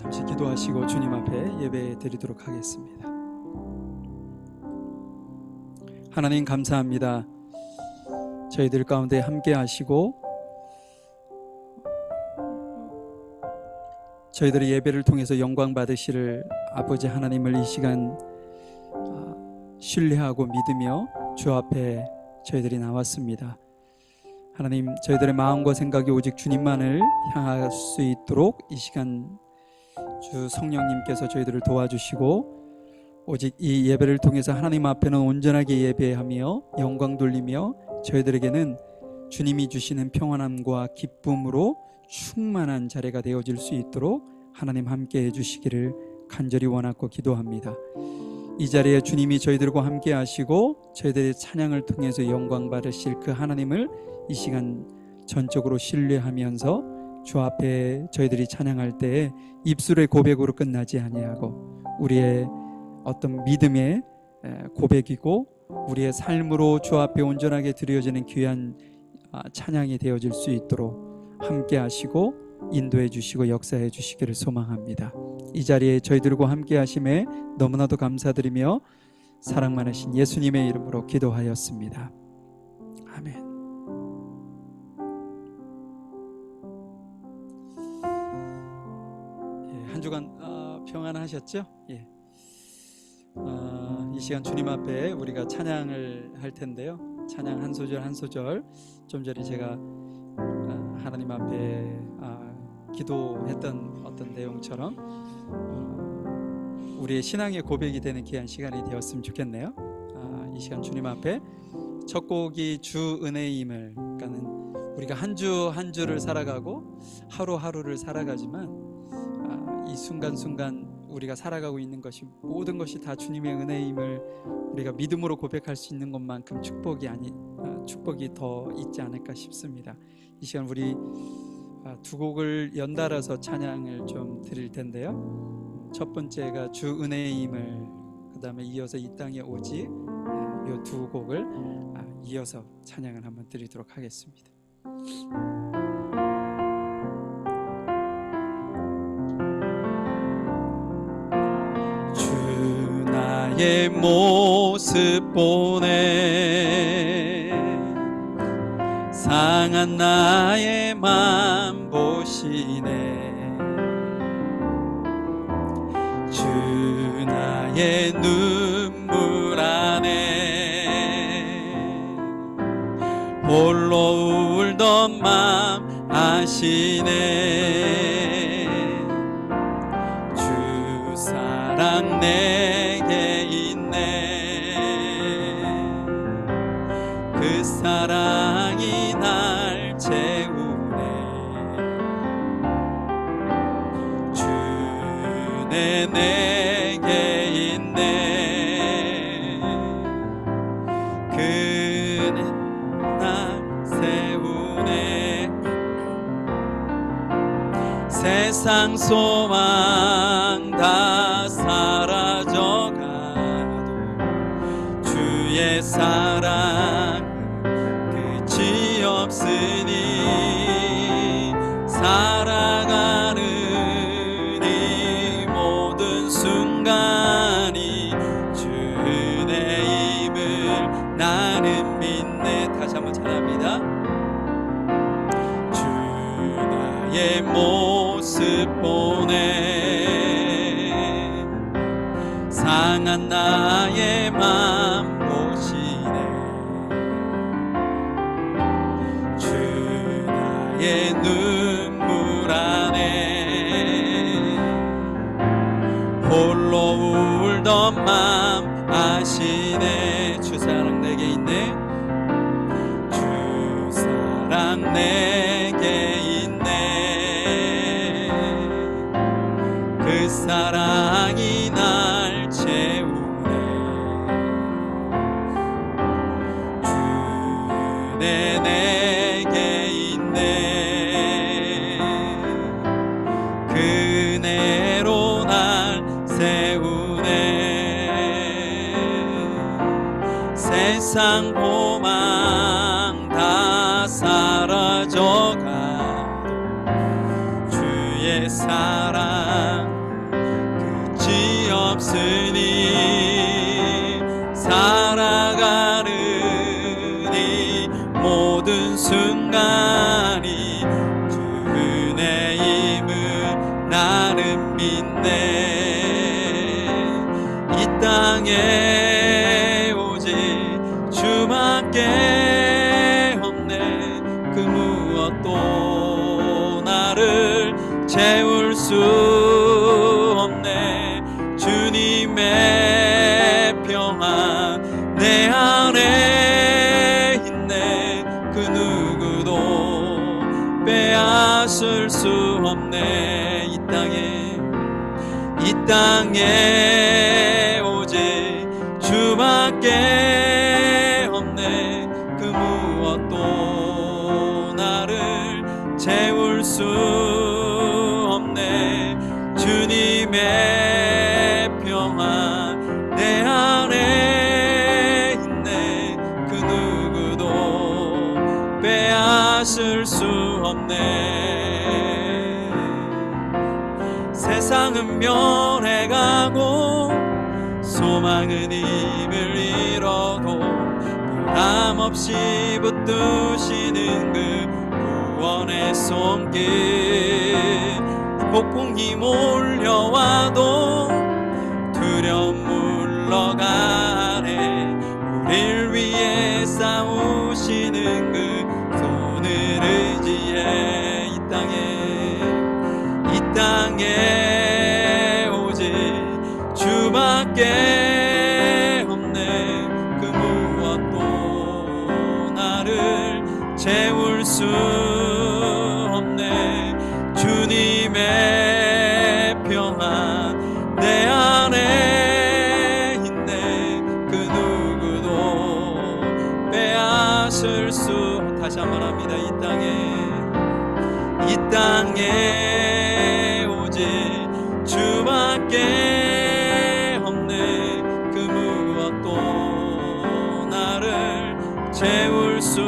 잠시 기도하시고 주님 앞에 예배 드리도록 하겠습니다. 하나님 감사합니다. 저희들 가운데 함께 하시고 저희들의 예배를 통해서 영광 받으시를 아버지 하나님을 이 시간 신뢰하고 믿으며 주 앞에 저희들이 나왔습니다. 하나님, 저희들의 마음과 생각이 오직 주님만을 향할 수 있도록 이 시간 주 성령님께서 저희들을 도와주시고 오직 이 예배를 통해서 하나님 앞에는 온전하게 예배하며 영광 돌리며 저희들에게는 주님이 주시는 평안함과 기쁨으로 충만한 자리가 되어질 수 있도록 하나님 함께 해주시기를 간절히 원하고 기도합니다. 이 자리에 주님이 저희들과 함께 하시고 저희들의 찬양을 통해서 영광 받으실 그 하나님을 이 시간 전적으로 신뢰하면서 주 앞에 저희들이 찬양할 때에 입술의 고백으로 끝나지 아니하고 우리의 어떤 믿음의 고백이고 우리의 삶으로 주 앞에 온전하게 드려지는 귀한 찬양이 되어질 수 있도록 함께 하시고 인도해 주시고 역사해 주시기를 소망합니다. 이 자리에 저희들과 함께 하심에 너무나도 감사드리며 사랑 많으신 예수님의 이름으로 기도하였습니다. 아멘. 한 주간 평안하셨죠? 예. 이 시간 주님 앞에 우리가 찬양을 할 텐데요. 찬양 한 소절 한 소절 좀 전에 제가 하나님 앞에 기도했던 어떤 내용처럼 우리의 신앙의 고백이 되는 귀한 시간이 되었으면 좋겠네요. 이 시간 주님 앞에 첫 곡이 주 은혜임을, 그러니까는 우리가 한 주 한 주를 살아가고 하루하루를 살아가지만 이 순간순간 우리가 살아가고 있는 것이 모든 것이 다 주님의 은혜임을 우리가 믿음으로 고백할 수 있는 것만큼 축복이 더 있지 않을까 싶습니다. 이 시간 우리 두 곡을 연달아서 찬양을 좀 드릴 텐데요. 첫 번째가 주 은혜임을, 그 다음에 이어서 이 땅에 오지, 이 두 곡을 이어서 찬양을 한번 드리도록 하겠습니다. 주 나의 모습 보네, 상한 나의 맘 보시네. 주 나의 눈물 안에 홀로 울던 맘 아시네. 주 사랑 내게 있네. 그 사랑이 날 채우네. 주네 내게 있네. 그는 날 세우네. 세상 소망 다 사라져가도 주의 사랑 끝이 없으니 살아가는 이 모든 순간이 주의 힘을 나는 믿네. 다시 한번 찬양합니다. 주 나의 모습 보네, 상한 나의 맘 보시네. 주 나의 눈물 안에 홀로 울던 맘 아시네. 주 사랑 내게 있네. 주 사랑 내게 있네. 그 사랑이 날 채우네. 주네 내게 있네. 그네로 날 세우네. 세상 소망 다 사라져가도 주의 사랑 하나니 주 은혜임을 나는 믿네. 이 땅에 오직 주밖에 없네. 그 무엇도 나를 채울 수 없네. 주님의 평안 내 안에 있네. 그 누구도 빼앗을 수 없네. 이 땅에 오직 주밖에 없네. 그 무엇도 나를 채울 수 없네. 주님의 평안 내 안에 있네. 그 누구도 빼앗을 수 없네. 세상은 변해가고 소망은 힘을 잃어도 변함없이 붙드시는 그 구원의 손길. 폭풍이 몰려와도 두려움 물러가네. 우릴 위해 싸우시는 그 손을 의지해. 이 땅에 오직 주밖에 없네. 그 무엇도 나를 채울 수 없네. 주님의 평안 내 안에 있네. 그 누구도 빼앗을 수. 다시 한번 합니다. 이 땅에 오직 주밖에 없네. 그 무엇도 나를 채울 수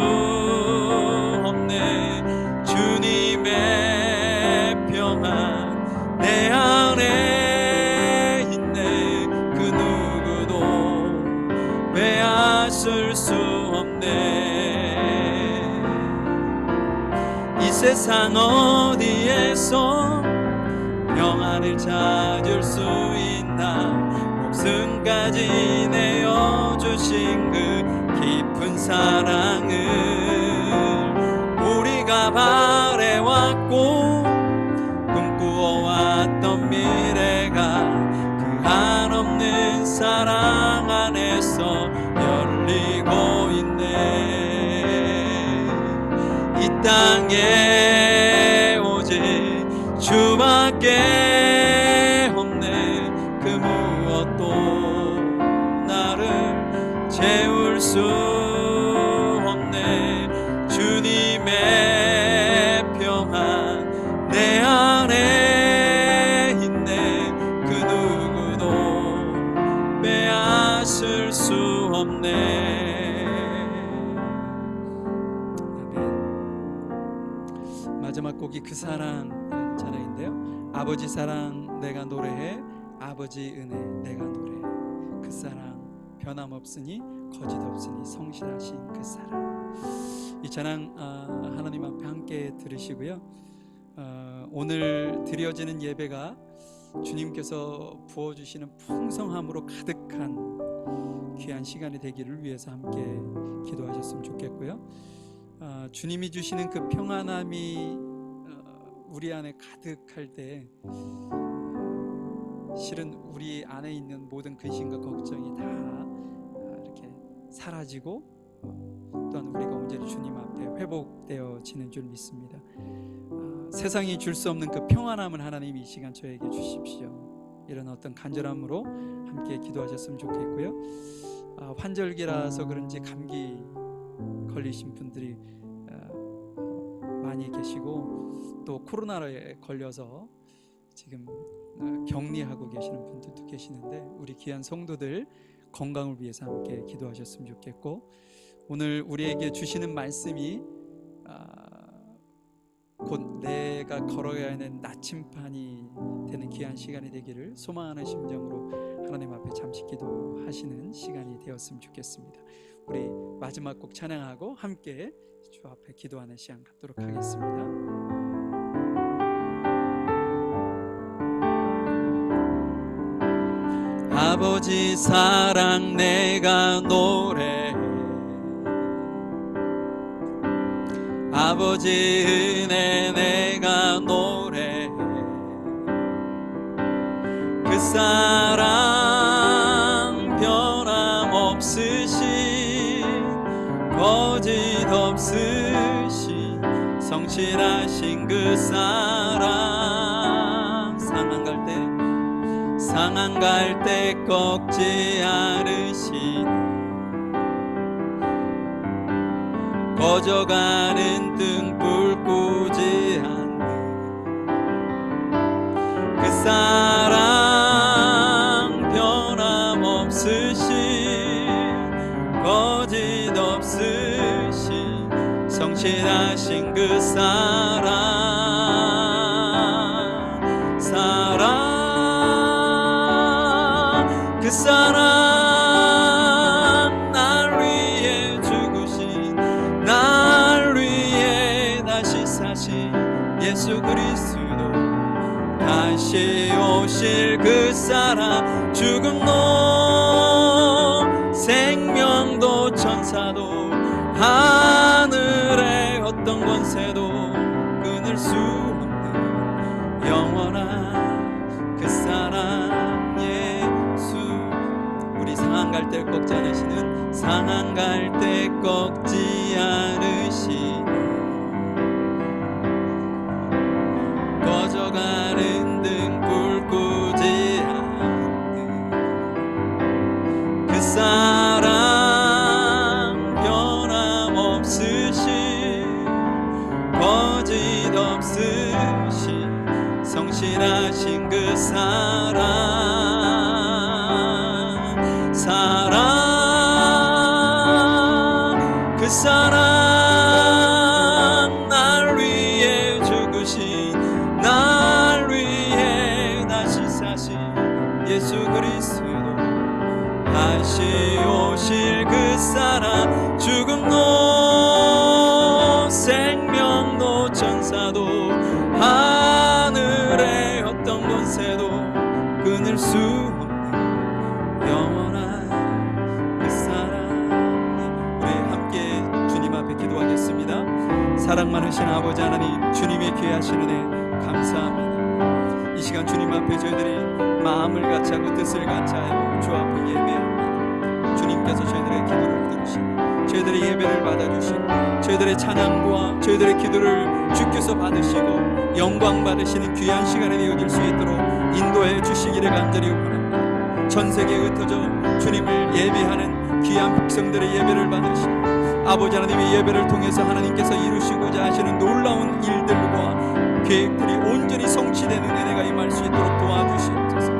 없네. 주님의 평안 내 안에 있네. 그 누구도 빼앗을 수 없네. 이 세상 어디에서 평안을 찾을 수 있나. 목숨까지 내어주신 그 깊은 사랑을 우리가 바래왔고 꿈꾸어왔던 미래가 그 한없는 사랑 안에서 열리고 있네. 이 땅에 오직 주밖에 없네. 그 무엇도 나를 채울 수 없네. 주님의 평안 내 안에 있네. 그 누구도 빼앗을 수 없네. 아멘. 마지막 곡이 그 사랑이라는 찬양인데요. 아버지 사랑 내가 노래해. 아버지 은혜 내가 노래해. 그 사랑 변함없으니 거짓없으니 성실하신 그 사랑. 이 찬양 하나님 앞에 함께 들으시고요. 오늘 드려지는 예배가 주님께서 부어주시는 풍성함으로 가득한 귀한 시간이 되기를 위해서 함께 기도하셨으면 좋겠고요. 주님이 주시는 그 평안함이 우리 안에 가득할 때 실은 우리 안에 있는 모든 근심과 걱정이 다 이렇게 사라지고 또한 우리가 온전히 주님 앞에 회복되어지는 줄 믿습니다. 세상이 줄 수 없는 그 평안함을 하나님 이 시간 저에게 주십시오. 이런 어떤 간절함으로 함께 기도하셨으면 좋겠고요. 환절기라서 그런지 감기 걸리신 분들이 많이 계시고 또 코로나에 걸려서 지금 격리하고 계시는 분들도 계시는데 우리 귀한 성도들 건강을 위해서 함께 기도하셨으면 좋겠고, 오늘 우리에게 주시는 말씀이 곧 내가 걸어가야 하는 나침판이 되는 귀한 시간이 되기를 소망하는 심정으로 하나님 앞에 잠시 기도하시는 시간이 되었으면 좋겠습니다. 우리 마지막 곡 찬양하고 함께 주 앞에 기도하는 시간 갖도록 하겠습니다. 아버지 사랑 내가 노래해, 아버지 은혜 내가 노래해. 그 사랑 변함없으신 거짓 없으신 성실하신 그 사랑, 상한 갈 때 꺾지 않으신 꺼져가는 등불 끄지 않는 그 사랑 변함없으신 거짓 없으신 성실하신 그 사랑 그 사랑 날 위해 죽으신 날 위해 다시 사신 예수 그리스도 다시 오실 그 사랑 죽음도 생명도 천사도 하늘의 어떤 권세도 끊을 수 없는 영원한 그 사랑 상한 갈 때 꺾지 않으시는 상한 갈 때 꺾지 않으시는 꺼져가는 등불 끄지 않는 그 사랑 변함없으신 거짓 없으신 성실하신 그 그 사랑 날 위해 죽으신 날 위해 다시 사신 예수 그리스도 다시 오실 그 사랑 죽음도 생명도 천사도 하늘의 어떤 권세도 끊을 수 없는 영원한 그 사랑. 우리 함께 주님 앞에 기도하겠습니다. 사랑 많으신 아버지 하나님, 주님의 귀하신 은혜 감사합니다. 이 시간 주님 앞에 저희들이 마음을 같이 하고 뜻을 같이 하여 주 앞에 예배합니다. 주님께서 저희들의 기도를 들으시고 저희들의 예배를 받아주시고 저희들의 찬양과 저희들의 기도를 주께서 받으시고 영광 받으시는 귀한 시간이 되어질 수 있도록 인도해 주시기를 간절히 원합니다. 전 세계에 흩어져 주님을 예배하는 귀한 백성들의 예배를 받으시고 아버지 하나님의 예배를 통해서 하나님께서 이루시고자 하시는 놀라운 일들과 계획들이 온전히 성취되는 은혜가 임할 수 있도록 도와주시옵소서.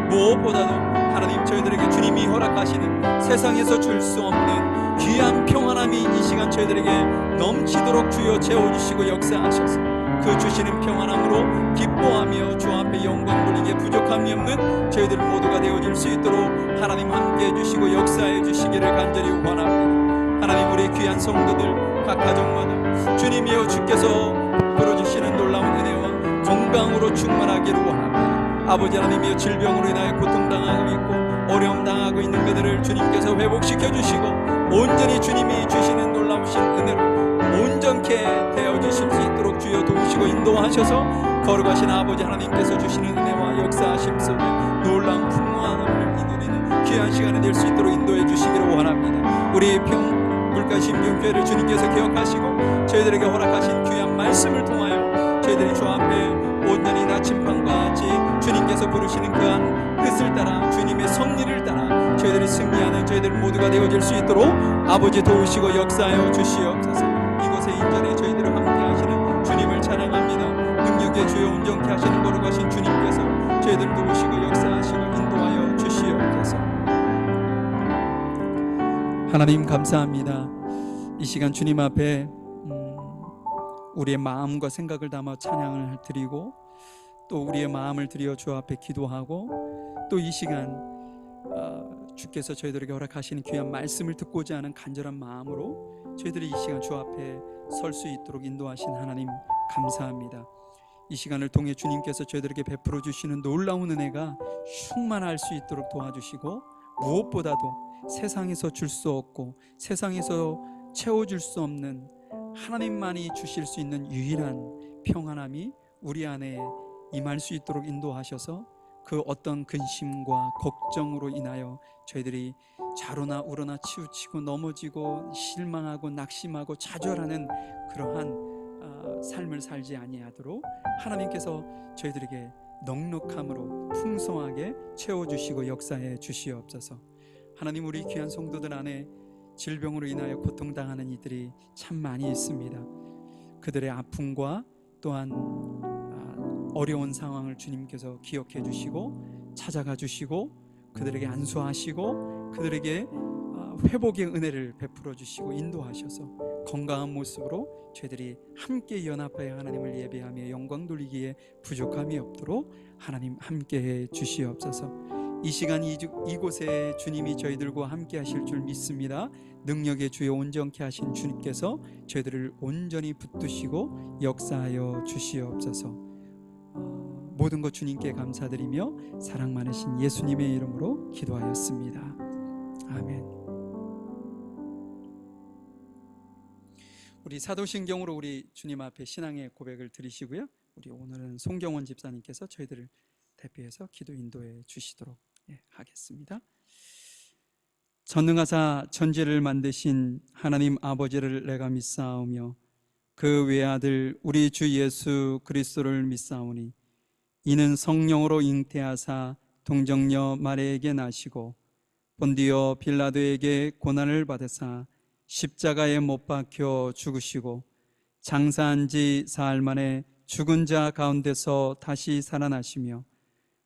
무엇보다도 하나님 저희들에게 주님이 허락하시는 세상에서 줄 수 없는 귀한 평안함이 이 시간 저희들에게 넘치도록 주여 채워주시고 역사하셔서 그 주시는 평안함으로 기뻐하며 주 앞에 영광 돌리기에 부족함이 없는 저희들 모두가 되어질 수 있도록 하나님 함께해 주시고 역사해 주시기를 간절히 원합니다. 하나님 우리 귀한 성도들 각 가정마다 주님이여 주께서 베풀어주시는 놀라운 은혜와 건강으로 충만하기를 원합니다. 아버지 하나님이여 질병으로 인하여 고통당하고 있고 어려움 당하고 있는 그들을 주님께서 회복시켜 주시고 온전히 주님이 주시는 놀라우신 은혜로 온전케 되어주실 수 있도록 주여 도우시고 인도하셔서 거룩하신 아버지 하나님께서 주시는 은혜와 역사하심 속에 놀라운 풍성함을 이루는 귀한 시간이 될 수 있도록 인도해 주시기를 원합니다. 우리 물가심경교회를 주님께서 기억하시고 저희들에게 허락하신 귀한 말씀을 통하여 저희들이 주 앞에 온전히 나침반과 같이 주님께서 부르시는 그한 뜻을 따라 주님의 섭리를 따라 저희들이 승리하는 저희들 모두가 되어질 수 있도록 아버지 도우시고 역사하여 주시옵소서. 이곳에 인전에 저희들을 함께 하시는 주님을 찬양합니다. 능력의 주여 온전케 하시는 거룩하신 주님께서 저희들을 도우시고 역사하시고 인도하여 주시옵소서. 하나님 감사합니다. 이 시간 주님 앞에 우리의 마음과 생각을 담아 찬양을 드리고 또 우리의 마음을 드려 주 앞에 기도하고 또 이 시간 주께서 저희들에게 허락하시는 귀한 말씀을 듣고자 하는 간절한 마음으로 저희들이 이 시간 주 앞에 설 수 있도록 인도하신 하나님 감사합니다. 이 시간을 통해 주님께서 저희들에게 베풀어 주시는 놀라운 은혜가 충만할 수 있도록 도와주시고, 무엇보다도 세상에서 줄 수 없고 세상에서 채워줄 수 없는 하나님만이 주실 수 있는 유일한 평안함이 우리 안에 임할 수 있도록 인도하셔서 그 어떤 근심과 걱정으로 인하여 저희들이 좌로나 우로나 치우치고 넘어지고 실망하고 낙심하고 좌절하는 그러한 삶을 살지 아니하도록 하나님께서 저희들에게 넉넉함으로 풍성하게 채워주시고 역사해 주시옵소서. 하나님, 우리 귀한 성도들 안에 질병으로 인하여 고통당하는 이들이 참 많이 있습니다. 그들의 아픔과 또한 어려운 상황을 주님께서 기억해 주시고 찾아가 주시고 그들에게 안수하시고 그들에게 회복의 은혜를 베풀어 주시고 인도하셔서 건강한 모습으로 저희들이 함께 연합하여 하나님을 예배하며 영광 돌리기에 부족함이 없도록 하나님 함께해 주시옵소서. 이 시간 이곳에 주님이 저희들과 함께 하실 줄 믿습니다. 능력의 주여 온전케 하신 주님께서 저희들을 온전히 붙드시고 역사하여 주시옵소서. 모든 것 주님께 감사드리며 사랑 많으신 예수님의 이름으로 기도하였습니다. 아멘. 우리 사도신경으로 우리 주님 앞에 신앙의 고백을 드리시고요. 우리 오늘은 송경원 집사님께서 저희들을 대표해서 기도 인도해 주시도록 하겠습니다. 전능하사 천지를 만드신 하나님 아버지를 내가 믿사오며 그 외아들 우리 주 예수 그리스도를 믿사오니 이는 성령으로 잉태하사 동정녀 마리아에게 나시고 본디오 빌라도에게 고난을 받으사 십자가에 못 박혀 죽으시고 장사한 지 사흘 만에 죽은 자 가운데서 다시 살아나시며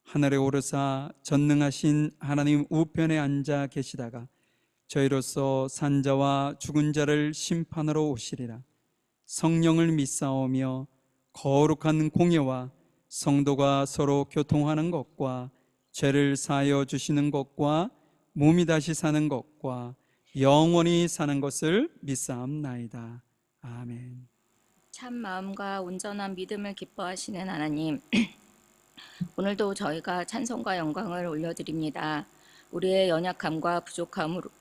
하늘에 오르사 전능하신 하나님 우편에 앉아 계시다가 저희로서 산 자와 죽은 자를 심판하러 오시리라. 성령을 믿사오며 거룩한 공예와 성도가 서로 교통하는 것과 죄를 사하여 주시는 것과 몸이 다시 사는 것과 영원히 사는 것을 믿사옵나이다. 아멘. 참 마음과 온전한 믿음을 기뻐하시는 하나님, 오늘도 저희가 찬송과 영광을 올려드립니다. 우리의 연약함과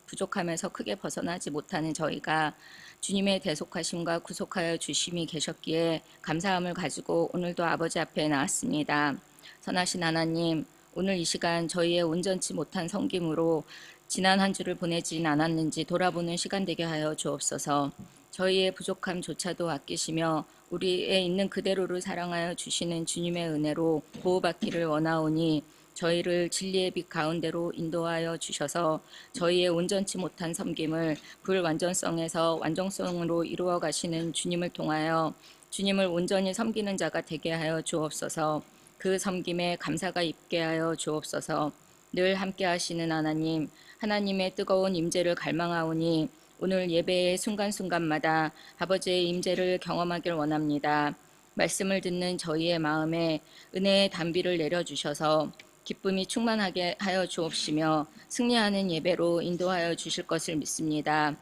부족함에서 크게 벗어나지 못하는 저희가 주님의 대속하심과 구속하여 주심이 계셨기에 감사함을 가지고 오늘도 아버지 앞에 나왔습니다. 선하신 하나님, 오늘 이 시간 저희의 온전치 못한 섬김으로 지난 한 주를 보내진 않았는지 돌아보는 시간 되게 하여 주옵소서. 저희의 부족함조차도 아끼시며 우리에 있는 그대로를 사랑하여 주시는 주님의 은혜로 보호받기를 원하오니 저희를 진리의 빛 가운데로 인도하여 주셔서 저희의 온전치 못한 섬김을 불완전성에서 완전성으로 이루어 가시는 주님을 통하여 주님을 온전히 섬기는 자가 되게 하여 주옵소서. 그 섬김에 감사가 있게 하여 주옵소서. 늘 함께 하시는 하나님, 하나님의 뜨거운 임재를 갈망하오니 오늘 예배의 순간순간마다 아버지의 임재를 경험하길 원합니다. 말씀을 듣는 저희의 마음에 은혜의 단비를 내려주셔서 기쁨이 충만하게 하여 주옵시며 승리하는 예배로 인도하여 주실 것을 믿습니다.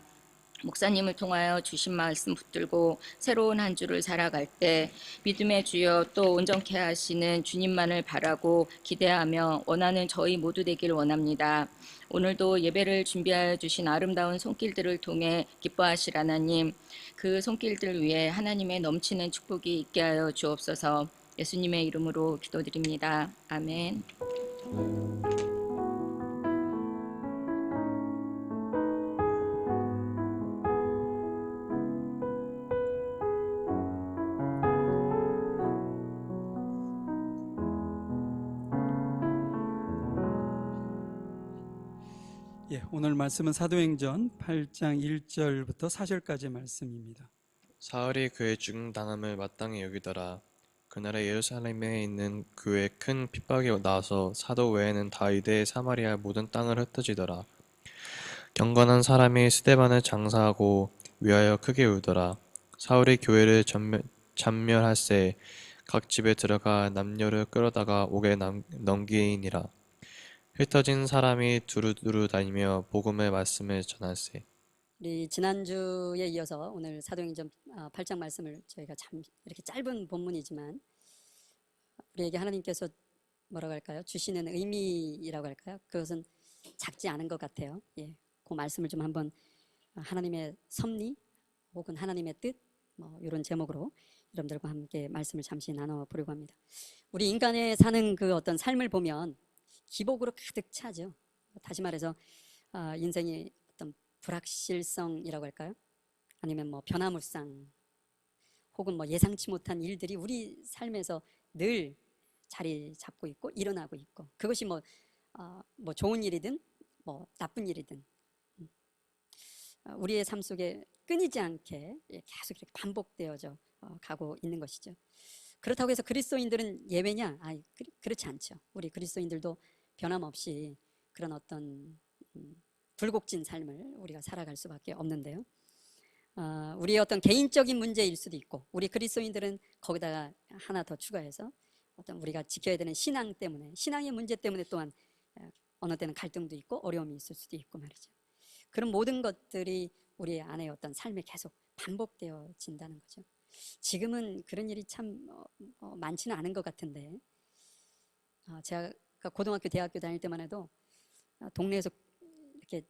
목사님을 통하여 주신 말씀 붙들고 새로운 한 주를 살아갈 때 믿음의 주여 또 온전케 하시는 주님만을 바라고 기대하며 원하는 저희 모두 되길 원합니다. 오늘도 예배를 준비하여 주신 아름다운 손길들을 통해 기뻐하실 하나님, 그 손길들 위에 하나님의 넘치는 축복이 있게 하여 주옵소서. 예수님의 이름으로 기도드립니다. 아멘. 오늘 말씀은 사도행전 8장 1절부터 4절까지의 말씀입니다. 사울이 그의 죽임당함을 마땅히 여기더라. 그날에 예루살렘에 있는 그의 큰 핍박이 나서 사도 외에는 다 유대의 사마리아 모든 땅을 흩어지더라. 경건한 사람이 스데반을 장사하고 위하여 크게 울더라. 사울이 교회를 잔멸할세 각 집에 들어가 남녀를 끌어다가 옥에 넘기니라. 흩어진 사람이 두루두루 다니며 복음의 말씀을 전할세. 우리 지난주에 이어서 오늘 사도행전 8장 말씀을 저희가 참 이렇게 짧은 본문이지만 우리에게 하나님께서 뭐라고 할까요? 주시는 의미라고 할까요? 그것은 작지 않은 것 같아요. 예, 그 말씀을 좀 한번 하나님의 섭리 혹은 하나님의 뜻 뭐 이런 제목으로 여러분들과 함께 말씀을 잠시 나눠보려고 합니다. 우리 인간의 사는 그 어떤 삶을 보면 기복으로 가득 차죠. 다시 말해서 인생이 어떤 불확실성이라고 할까요? 아니면 뭐 변화무쌍 혹은 뭐 예상치 못한 일들이 우리 삶에서 늘 자리 잡고 있고 일어나고 있고 그것이 뭐 좋은 일이든 뭐 나쁜 일이든 우리의 삶 속에 끊이지 않게 계속 이렇게 반복되어져 가고 있는 것이죠. 그렇다고 해서 그리스도인들은 예외냐? 그렇지 않죠. 우리 그리스도인들도 변함없이 그런 어떤 불곡진 삶을 우리가 살아갈 수밖에 없는데요. 우리의 어떤 개인적인 문제일 수도 있고 우리 그리스도인들은 거기다가 하나 더 추가해서 어떤 우리가 지켜야 되는 신앙 때문에 신앙의 문제 때문에 또한 어느 때는 갈등도 있고 어려움이 있을 수도 있고 말이죠. 그런 모든 것들이 우리 안에 어떤 삶에 계속 반복되어진다는 거죠. 지금은 그런 일이 참 많지는 않은 것 같은데 제가 고등학교, 대학교 다닐 때만 해도 동네에서 이렇게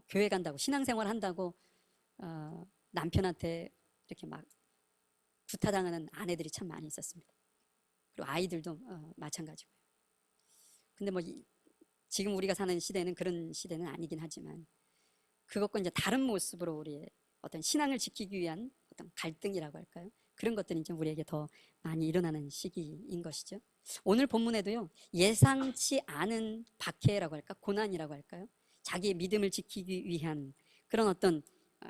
교회 간다고 신앙생활 한다고 남편한테 이렇게 막 구타당하는 아내들이 참 많이 있었습니다. 그리고 아이들도 마찬가지고요. 근데 뭐 지금 우리가 사는 시대는 그런 시대는 아니긴 하지만 그것과 이제 다른 모습으로 우리의 어떤 신앙을 지키기 위한 어떤 갈등이라고 할까요? 그런 것들이 이제 우리에게 더 많이 일어나는 시기인 것이죠. 오늘 본문에도요, 예상치 않은 박해라고 할까, 고난이라고 할까요? 자기의 믿음을 지키기 위한 그런 어떤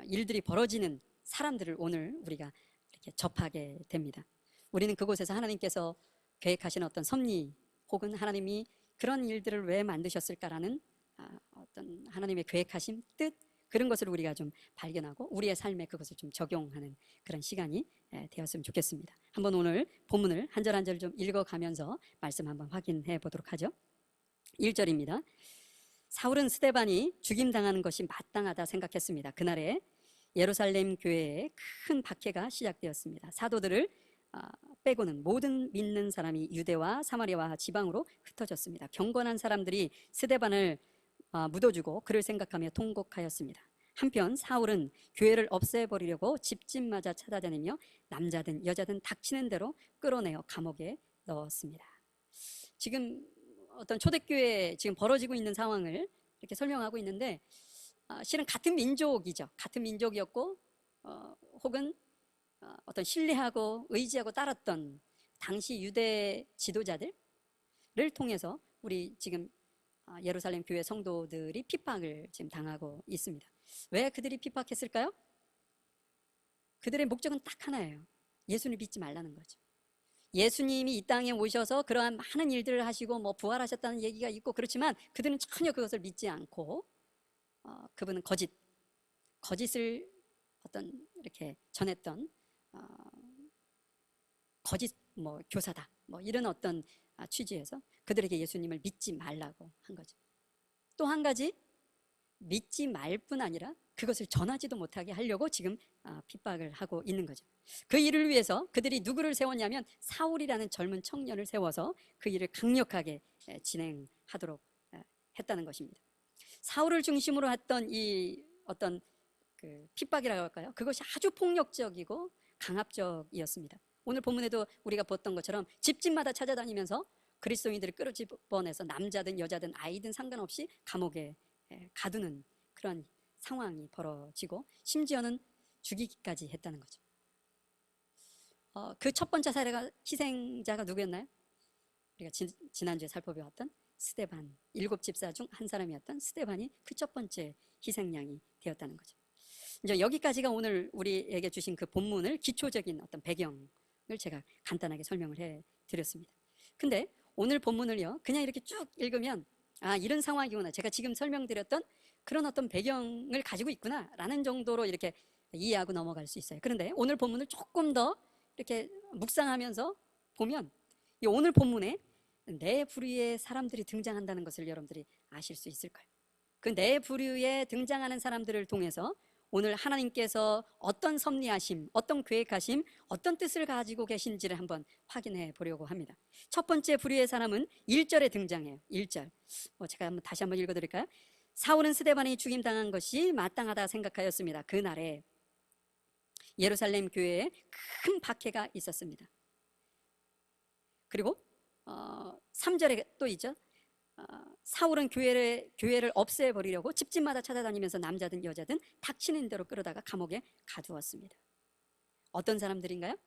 일들이 벌어지는 사람들을 오늘 우리가 이렇게 접하게 됩니다. 우리는 그곳에서 하나님께서 계획하시는 어떤 섭리 혹은 하나님이 그런 일들을 왜 만드셨을까라는 어떤 하나님의 계획하신 뜻 그런 것을 우리가 좀 발견하고 우리의 삶에 그것을 좀 적용하는 그런 시간이 되었으면 좋겠습니다. 한번 오늘 본문을 한 절 한 절 좀 읽어가면서 말씀 한번 확인해 보도록 하죠. 1절입니다. 사울은 스데반이 죽임당하는 것이 마땅하다 생각했습니다. 그날에 예루살렘 교회에 큰 박해가 시작되었습니다. 사도들을 빼고는 모든 믿는 사람이 유대와 사마리아와 지방으로 흩어졌습니다. 경건한 사람들이 스데반을 묻어주고 그를 생각하며 통곡하였습니다. 한편 사울은 교회를 없애버리려고 집집마다 찾아다니며 남자든 여자든 닥치는 대로 끌어내어 감옥에 넣었습니다. 지금 어떤 초대교회에 지금 벌어지고 있는 상황을 이렇게 설명하고 있는데 실은 같은 민족이죠. 같은 민족이었고 혹은 어떤 신뢰하고 의지하고 따랐던 당시 유대 지도자들을 통해서 우리 지금 예루살렘 교회 성도들이 핍박을 지금 당하고 있습니다. 왜 그들이 핍박했을까요? 그들의 목적은 딱 하나예요. 예수님을 믿지 말라는 거죠. 예수님이 이 땅에 오셔서 그러한 많은 일들을 하시고 뭐 부활하셨다는 얘기가 있고 그렇지만 그들은 전혀 그것을 믿지 않고 그분은 거짓을 어떤 이렇게 전했던 거짓 뭐 교사다 뭐 이런 어떤 취지에서 그들에게 예수님을 믿지 말라고 한 거죠. 또 한 가지 믿지 말 뿐 아니라 그것을 전하지도 못하게 하려고 지금 핍박을 하고 있는 거죠. 그 일을 위해서 그들이 누구를 세웠냐면 사울이라는 젊은 청년을 세워서 그 일을 강력하게 진행하도록 했다는 것입니다. 사울을 중심으로 했던 이 어떤 그 핍박이라고 할까요? 그것이 아주 폭력적이고 강압적이었습니다. 오늘 본문에도 우리가 봤던 것처럼 집집마다 찾아다니면서 그리스도인들을 끌어집어내서 남자든 여자든 아이든 상관없이 감옥에 가두는 그런 상황이 벌어지고 심지어는 죽이기까지 했다는 거죠. 그 첫 번째 사례가 희생자가 누구였나요? 우리가 지난주에 살펴보았던 스데반, 7집사 중 한 사람이었던 스데반이 그 첫 번째 희생양이 되었다는 거죠. 이제 여기까지가 오늘 우리에게 주신 그 본문을 기초적인 어떤 배경을 제가 간단하게 설명을 해드렸습니다. 근데 오늘 본문을요 그냥 이렇게 쭉 읽으면 이런 상황이구나, 제가 지금 설명드렸던 그런 어떤 배경을 가지고 있구나 라는 정도로 이렇게 이해하고 넘어갈 수 있어요. 그런데 오늘 본문을 조금 더 이렇게 묵상하면서 보면 이 오늘 본문에 네 부류의 사람들이 등장한다는 것을 여러분들이 아실 수 있을 거예요. 그 네 부류에 등장하는 사람들을 통해서 오늘 하나님께서 어떤 섭리하심, 어떤 계획하심, 어떤 뜻을 가지고 계신지를 한번 확인해 보려고 합니다. 첫 번째 부류의 사람은 1절에 등장해요. 1절. 제가 다시 한번 읽어드릴까요? 사울은 스데반이 죽임당한 것이 마땅하다 생각하였습니다. 그날에 예루살렘 교회에 큰 박해가 있었습니다. 그리고 3절에 또 있죠. 사울은 교회를 없애버리려고 집집마다 찾아다니면서 남자든 여자든 닥치는 대로 끌어다가 감옥에 가두었습니다. 어떤 사람들인가요?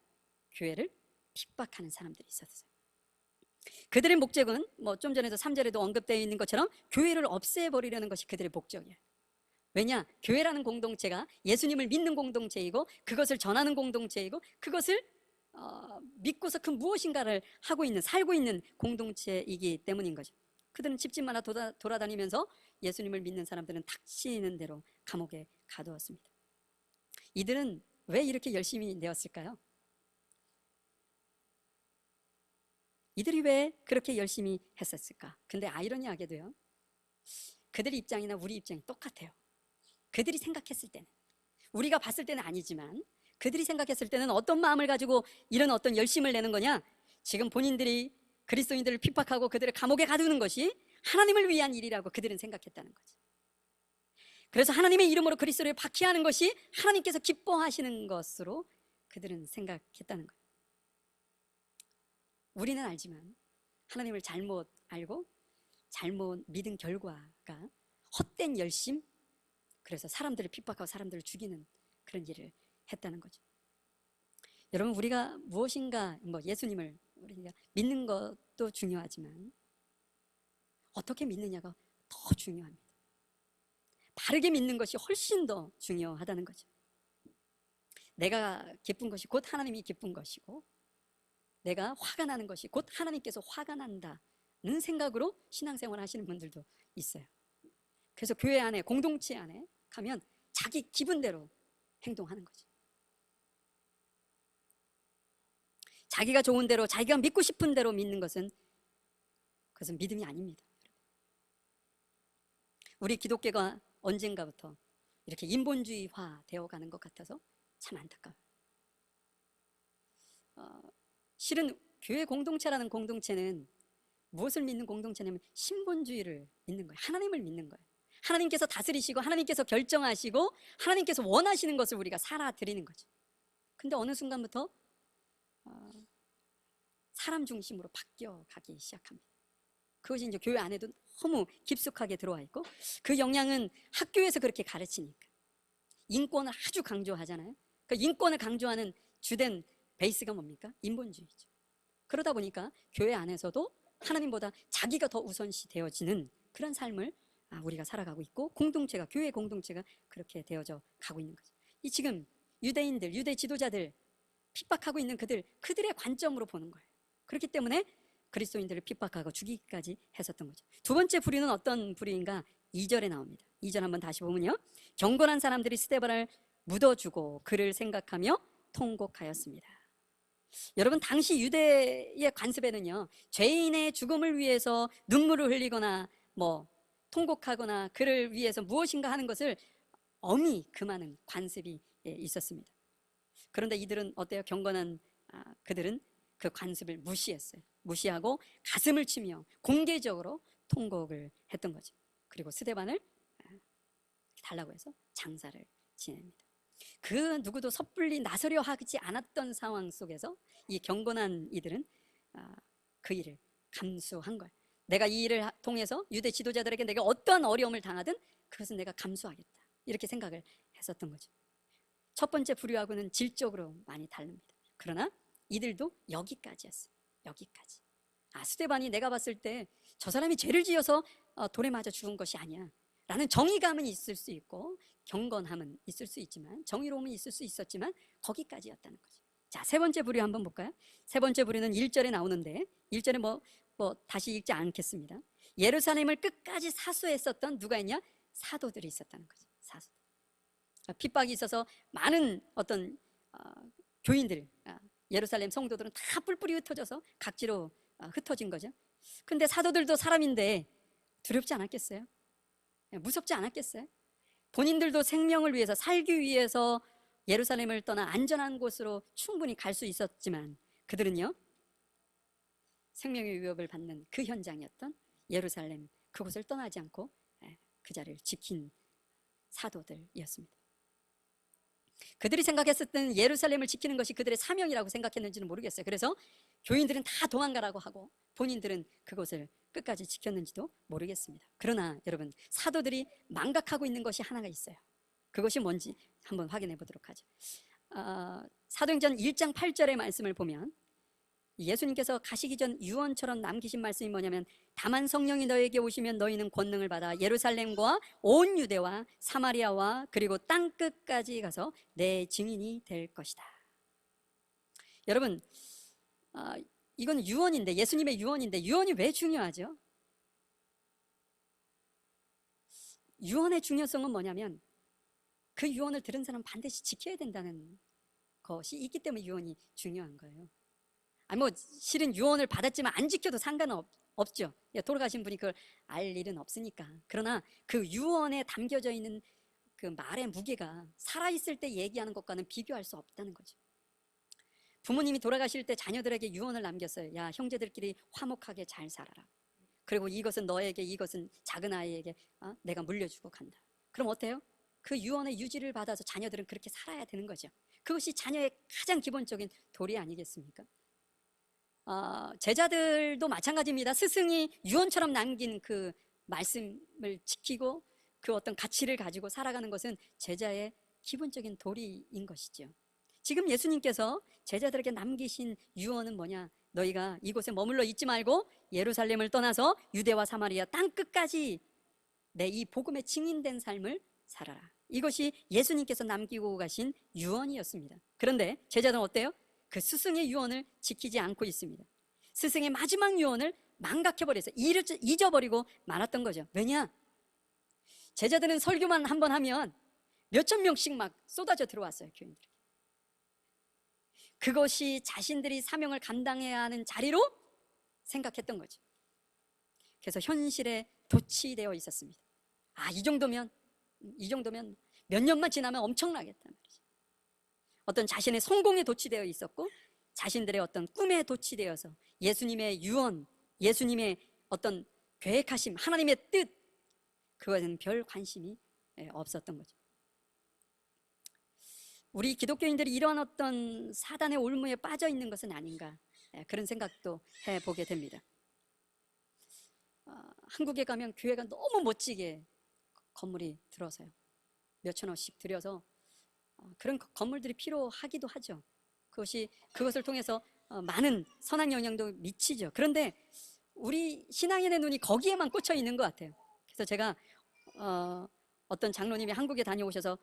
교회를 핍박하는 사람들이 있었어요. 그들의 목적은 좀 전에도 3절에도 언급되어 있는 것처럼 교회를 없애버리려는 것이 그들의 목적이에요. 왜냐? 교회라는 공동체가 예수님을 믿는 공동체이고 그것을 전하는 공동체이고 그것을 믿고서 그 무엇인가를 하고 있는, 살고 있는 공동체이기 때문인 거죠. 그들은 집집마다 돌아다니면서 예수님을 믿는 사람들은 닥치는 대로 감옥에 가두었습니다. 이들은 왜 이렇게 열심히 되었을까요? 이들이 왜 그렇게 열심히 했었을까? 근데 아이러니하게도요, 그들 입장이나 우리 입장이 똑같아요. 그들이 생각했을 때는, 우리가 봤을 때는 아니지만 그들이 생각했을 때는 어떤 마음을 가지고 이런 어떤 열심을 내는 거냐? 지금 본인들이 그리스도인들을 핍박하고 그들을 감옥에 가두는 것이 하나님을 위한 일이라고 그들은 생각했다는 거죠. 그래서 하나님의 이름으로 그리스도를 박해하는 것이 하나님께서 기뻐하시는 것으로 그들은 생각했다는 거예요. 우리는 알지만 하나님을 잘못 알고 잘못 믿은 결과가 헛된 열심, 그래서 사람들을 핍박하고 사람들을 죽이는 그런 일을 했다는 거죠. 여러분, 우리가 무엇인가 예수님을 우리가 믿는 것도 중요하지만 어떻게 믿느냐가 더 중요합니다. 바르게 믿는 것이 훨씬 더 중요하다는 거죠. 내가 기쁜 것이 곧 하나님이 기쁜 것이고 내가 화가 나는 것이 곧 하나님께서 화가 난다는 생각으로 신앙생활 하시는 분들도 있어요. 그래서 교회 안에, 공동체 안에 가면 자기 기분대로 행동하는 거죠. 자기가 좋은 대로, 자기가 믿고 싶은 대로 믿는 것은 그것은 믿음이 아닙니다. 우리 기독교가 언젠가부터 이렇게 인본주의화 되어가는 것 같아서 참 안타까워요. 실은 교회 공동체라는 공동체는 무엇을 믿는 공동체냐면 신본주의를 믿는 거예요. 하나님을 믿는 거예요. 하나님께서 다스리시고 하나님께서 결정하시고 하나님께서 원하시는 것을 우리가 살아드리는 거죠. 근데 어느 순간부터 사람 중심으로 바뀌어가기 시작합니다. 그것이 이제 교회 안에도 너무 깊숙하게 들어와 있고 그 영향은 학교에서 그렇게 가르치니까 인권을 아주 강조하잖아요. 그 인권을 강조하는 주된 베이스가 뭡니까? 인본주의죠. 그러다 보니까 교회 안에서도 하나님보다 자기가 더 우선시 되어지는 그런 삶을 우리가 살아가고 있고 공동체가, 교회 공동체가 그렇게 되어져 가고 있는 거죠. 이 지금 유대인들, 유대 지도자들 핍박하고 있는 그들의 관점으로 보는 거예요. 그렇기 때문에 그리스도인들을 핍박하고 죽이기까지 했었던 거죠. 두 번째 부류는 어떤 부류인가? 2절에 나옵니다. 2절 한번 다시 보면요, 경건한 사람들이 스데반을 묻어주고 그를 생각하며 통곡하였습니다. 여러분, 당시 유대의 관습에는요, 죄인의 죽음을 위해서 눈물을 흘리거나 통곡하거나 그를 위해서 무엇인가 하는 것을 엄히 금하는 관습이 있었습니다. 그런데 이들은 어때요? 경건한 그들은 그 관습을 무시했어요. 무시하고 가슴을 치며 공개적으로 통곡을 했던 거죠. 그리고 스데반을 달라고 해서 장사를 지냅니다. 그 누구도 섣불리 나서려 하지 않았던 상황 속에서 이 경건한 이들은 그 일을 감수한 거예요. 내가 이 일을 통해서 유대 지도자들에게 내가 어떠한 어려움을 당하든 그것은 내가 감수하겠다, 이렇게 생각을 했었던 거죠. 첫 번째 부류하고는 질적으로 많이 다릅니다. 그러나 이들도 여기까지였어요. 여기까지. 스데반이 내가 봤을 때 저 사람이 죄를 지어서 돌에 맞아 죽은 것이 아니야 라는 정의감은 있을 수 있고 경건함은 있을 수 있지만, 정의로움은 있을 수 있었지만 거기까지였다는 거죠. 자, 세 번째 부류 한번 볼까요? 세 번째 부류는 1절에 나오는데 1절에 다시 읽지 않겠습니다. 예루살렘을 끝까지 사수했었던 누가 있냐? 사도들이 있었다는 거죠. 사도들. 핍박이 있어서 많은 어떤 교인들, 예루살렘 성도들은 다 뿔뿔이 흩어져서 각지로 흩어진 거죠. 근데 사도들도 사람인데 두렵지 않았겠어요? 무섭지 않았겠어요? 본인들도 생명을 위해서, 살기 위해서 예루살렘을 떠나 안전한 곳으로 충분히 갈 수 있었지만 그들은요, 생명의 위협을 받는 그 현장이었던 예루살렘, 그곳을 떠나지 않고 그 자리를 지킨 사도들이었습니다. 그들이 생각했을 때는 예루살렘을 지키는 것이 그들의 사명이라고 생각했는지는 모르겠어요. 그래서 교인들은 다 도망가라고 하고 본인들은 그곳을 끝까지 지켰는지도 모르겠습니다. 그러나 여러분, 사도들이 망각하고 있는 것이 하나가 있어요. 그것이 뭔지 한번 확인해 보도록 하죠. 사도행전 1장 8절의 말씀을 보면 예수님께서 가시기 전 유언처럼 남기신 말씀이 뭐냐면, 다만 성령이 너에게 오시면 너희는 권능을 받아 예루살렘과 온 유대와 사마리아와 그리고 땅 끝까지 가서 내 증인이 될 것이다. 여러분, 이건 유언인데, 예수님의 유언인데, 유언이 왜 중요하죠? 유언의 중요성은 뭐냐면 그 유언을 들은 사람은 반드시 지켜야 된다는 것이 있기 때문에 유언이 중요한 거예요. 실은 유언을 받았지만 안 지켜도 상관은 없죠. 돌아가신 분이 그걸 알 일은 없으니까. 그러나 그 유언에 담겨져 있는 그 말의 무게가 살아있을 때 얘기하는 것과는 비교할 수 없다는 거죠. 부모님이 돌아가실 때 자녀들에게 유언을 남겼어요. 야, 형제들끼리 화목하게 잘 살아라. 그리고 이것은 너에게, 이것은 작은 아이에게 내가 물려주고 간다. 그럼 어때요? 그 유언의 유지를 받아서 자녀들은 그렇게 살아야 되는 거죠. 그것이 자녀의 가장 기본적인 도리 아니겠습니까? 제자들도 마찬가지입니다. 스승이 유언처럼 남긴 그 말씀을 지키고 그 어떤 가치를 가지고 살아가는 것은 제자의 기본적인 도리인 것이죠. 지금 예수님께서 제자들에게 남기신 유언은 뭐냐? 너희가 이곳에 머물러 있지 말고 예루살렘을 떠나서 유대와 사마리아 땅 끝까지 내 이 복음에 증인된 삶을 살아라. 이것이 예수님께서 남기고 가신 유언이었습니다. 그런데 제자들은 어때요? 그 스승의 유언을 지키지 않고 있습니다. 스승의 마지막 유언을 망각해버려서 잊어버리고 말았던 거죠. 왜냐? 제자들은 설교만 한번 하면 몇천 명씩 막 쏟아져 들어왔어요, 교인들에게. 그것이 자신들이 사명을 감당해야 하는 자리로 생각했던 거죠. 그래서 현실에 도취되어 있었습니다. 이 정도면 몇 년만 지나면 엄청나겠단 말이죠. 어떤 자신의 성공에 도취되어 있었고 자신들의 어떤 꿈에 도취되어서 예수님의 유언, 예수님의 어떤 계획하심, 하나님의 뜻, 그것은 별 관심이 없었던 거죠. 우리 기독교인들이 이러한 어떤 사단의 올무에 빠져 있는 것은 아닌가, 그런 생각도 해보게 됩니다. 한국에 가면 교회가 너무 멋지게 건물이 들어서요. 몇천억씩 들여서 그런 건물들이 필요하기도 하죠. 그것을 통해서 많은 선한 영향도 미치죠. 그런데 우리 신앙인의 눈이 거기에만 꽂혀 있는 것 같아요. 그래서 제가 어떤 장로님이 한국에 다녀오셔서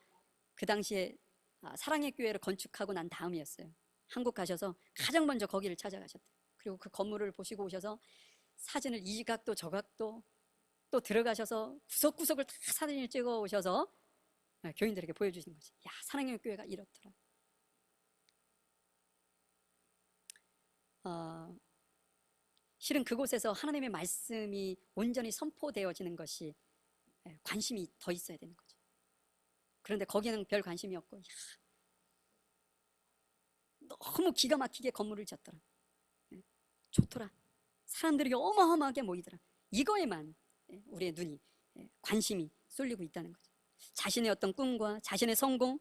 그 당시에 사랑의 교회를 건축하고 난 다음이었어요. 한국 가셔서 가장 먼저 거기를 찾아가셨대요. 그리고 그 건물을 보시고 오셔서 사진을 이 각도 저 각도 또 들어가셔서 구석구석을 다 사진을 찍어 오셔서 교인들에게 보여주시는 거지. 야, 사랑의 교회가 이렇더라. 실은 그곳에서 하나님의 말씀이 온전히 선포되어지는 것이 관심이 더 있어야 되는 거죠. 그런데 거기는 별 관심이 없고, 너무 기가 막히게 건물을 짓더라. 좋더라. 사람들이 어마어마하게 모이더라. 이거에만 우리의 눈이, 관심이 쏠리고 있다는 거죠. 자신의 어떤 꿈과 자신의 성공,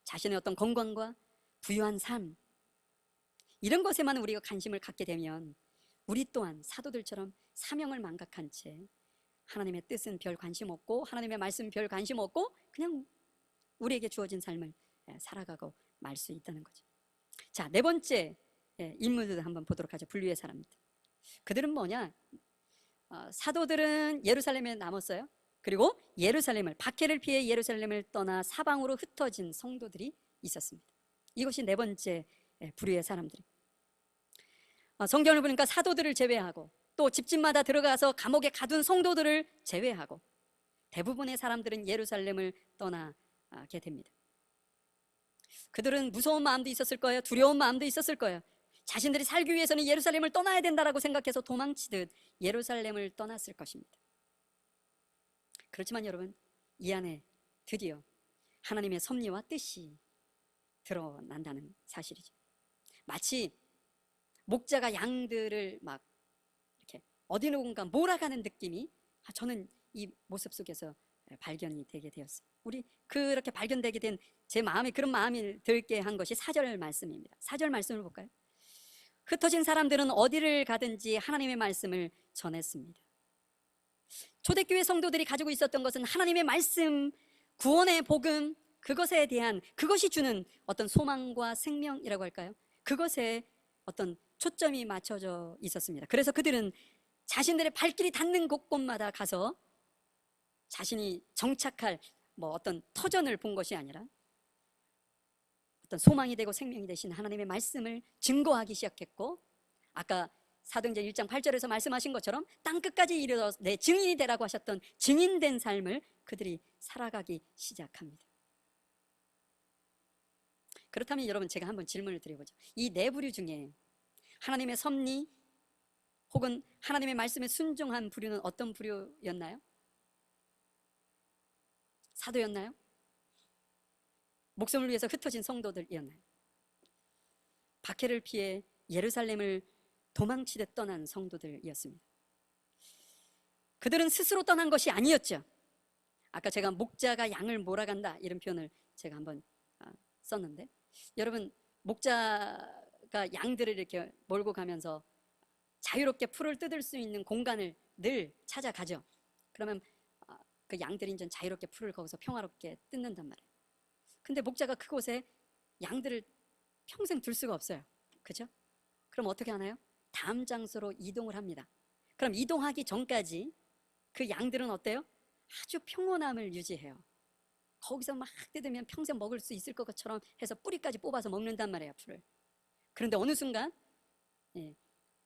자신의 어떤 건강과 부유한 삶, 이런 것에만 우리가 관심을 갖게 되면 우리 또한 사도들처럼 사명을 망각한 채 하나님의 뜻은 별 관심 없고 하나님의 말씀은 별 관심 없고 그냥 우리에게 주어진 삶을 살아가고 말 수 있다는 거죠. 자, 네 번째 인물들 한번 보도록 하죠. 분류의 사람들. 그들은 뭐냐? 사도들은 예루살렘에 남았어요. 그리고 예루살렘을, 박해를 피해 예루살렘을 떠나 사방으로 흩어진 성도들이 있었습니다. 이것이 네 번째 부류의 사람들이. 성경을 보니까 사도들을 제외하고 또 집집마다 들어가서 감옥에 가둔 성도들을 제외하고 대부분의 사람들은 예루살렘을 떠나게 됩니다. 그들은 무서운 마음도 있었을 거예요. 두려운 마음도 있었을 거예요. 자신들이 살기 위해서는 예루살렘을 떠나야 된다라고 생각해서 도망치듯 예루살렘을 떠났을 것입니다. 그렇지만 여러분, 이 안에 드디어 하나님의 섭리와 뜻이 드러난다는 사실이죠. 마치 목자가 양들을 막 이렇게 어디론가 몰아가는 느낌이 저는 이 모습 속에서 발견이 되게 되었어요. 우리 그렇게 발견되게 된 제 마음에 그런 마음이 들게 한 것이 4절 말씀입니다. 4절 말씀을 볼까요? 흩어진 사람들은 어디를 가든지 하나님의 말씀을 전했습니다. 초대교회 성도들이 가지고 있었던 것은 하나님의 말씀, 구원의 복음, 그것에 대한, 그것이 주는 어떤 소망과 생명이라고 할까요? 그것에 어떤 초점이 맞춰져 있었습니다. 그래서 그들은 자신들의 발길이 닿는 곳곳마다 가서 자신이 정착할 어떤 터전을 본 것이 아니라 어떤 소망이 되고 생명이 되신 하나님의 말씀을 증거하기 시작했고, 아까 사도행전 1장 8절에서 말씀하신 것처럼 땅끝까지 이르러 내 증인이 되라고 하셨던 증인된 삶을 그들이 살아가기 시작합니다. 그렇다면 여러분, 제가 한번 질문을 드려보죠. 이 네 부류 중에 하나님의 섭리 혹은 하나님의 말씀에 순종한 부류는 어떤 부류였나요? 사도였나요? 목숨을 위해서 흩어진 성도들이었나요? 박해를 피해 예루살렘을 도망치듯 떠난 성도들이었습니다. 그들은 스스로 떠난 것이 아니었죠. 아까 제가 목자가 양을 몰아간다 이런 표현을 제가 한번 썼는데, 여러분, 목자가 양들을 이렇게 몰고 가면서 자유롭게 풀을 뜯을 수 있는 공간을 늘 찾아가죠. 그러면 그 양들이 이제 자유롭게 풀을 거기서 평화롭게 뜯는단 말이에요. 근데 목자가 그곳에 양들을 평생 둘 수가 없어요. 그죠? 그럼 어떻게 하나요? 다음 장소로 이동을 합니다. 그럼 이동하기 전까지 그 양들은 어때요? 아주 평온함을 유지해요. 거기서 막 뜯으면 평생 먹을 수 있을 것처럼 해서 뿌리까지 뽑아서 먹는단 말이에요, 풀을. 그런데 어느 순간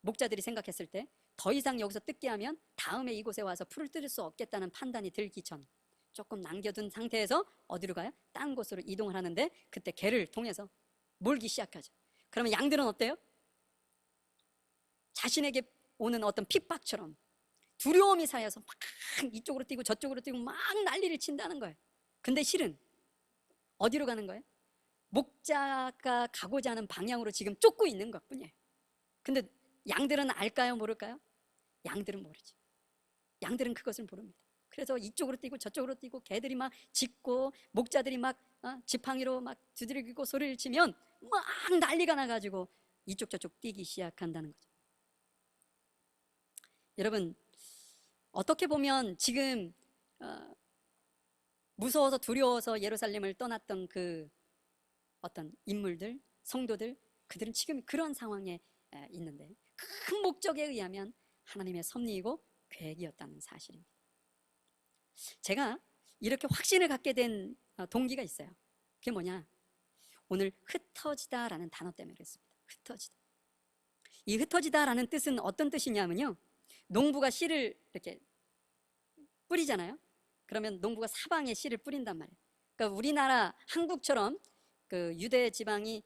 목자들이 생각했을 때 더 이상 여기서 뜯게 하면 다음에 이곳에 와서 풀을 뜯을 수 없겠다는 판단이 들기 전 조금 남겨둔 상태에서 어디로 가요? 딴 곳으로 이동을 하는데, 그때 개를 통해서 몰기 시작하죠. 그러면 양들은 어때요? 자신에게 오는 어떤 핍박처럼 두려움이 쌓여서 막 이쪽으로 뛰고 저쪽으로 뛰고 막 난리를 친다는 거예요. 근데 실은 어디로 가는 거예요? 목자가 가고자 하는 방향으로 지금 쫓고 있는 것 뿐이에요. 근데 양들은 알까요? 모를까요? 양들은 모르지. 양들은 그것을 모릅니다. 그래서 이쪽으로 뛰고 저쪽으로 뛰고 개들이 막 짖고 목자들이 막 지팡이로 막 두드리고 소리를 치면 막 난리가 나가지고 이쪽 저쪽 뛰기 시작한다는 거죠. 여러분, 어떻게 보면 지금 무서워서 두려워서 예루살렘을 떠났던 그 어떤 인물들, 성도들, 그들은 지금 그런 상황에 있는데 큰 목적에 의하면 하나님의 섭리이고 계획이었다는 사실입니다. 제가 이렇게 확신을 갖게 된 동기가 있어요. 그게 뭐냐? 오늘 흩어지다라는 단어 때문에 그랬습니다. 흩어지다. 이 흩어지다라는 뜻은 어떤 뜻이냐면요, 농부가 씨를 이렇게 뿌리잖아요. 그러면 농부가 사방에 씨를 뿌린단 말이에요. 그러니까 우리나라 한국처럼 그 유대 지방이,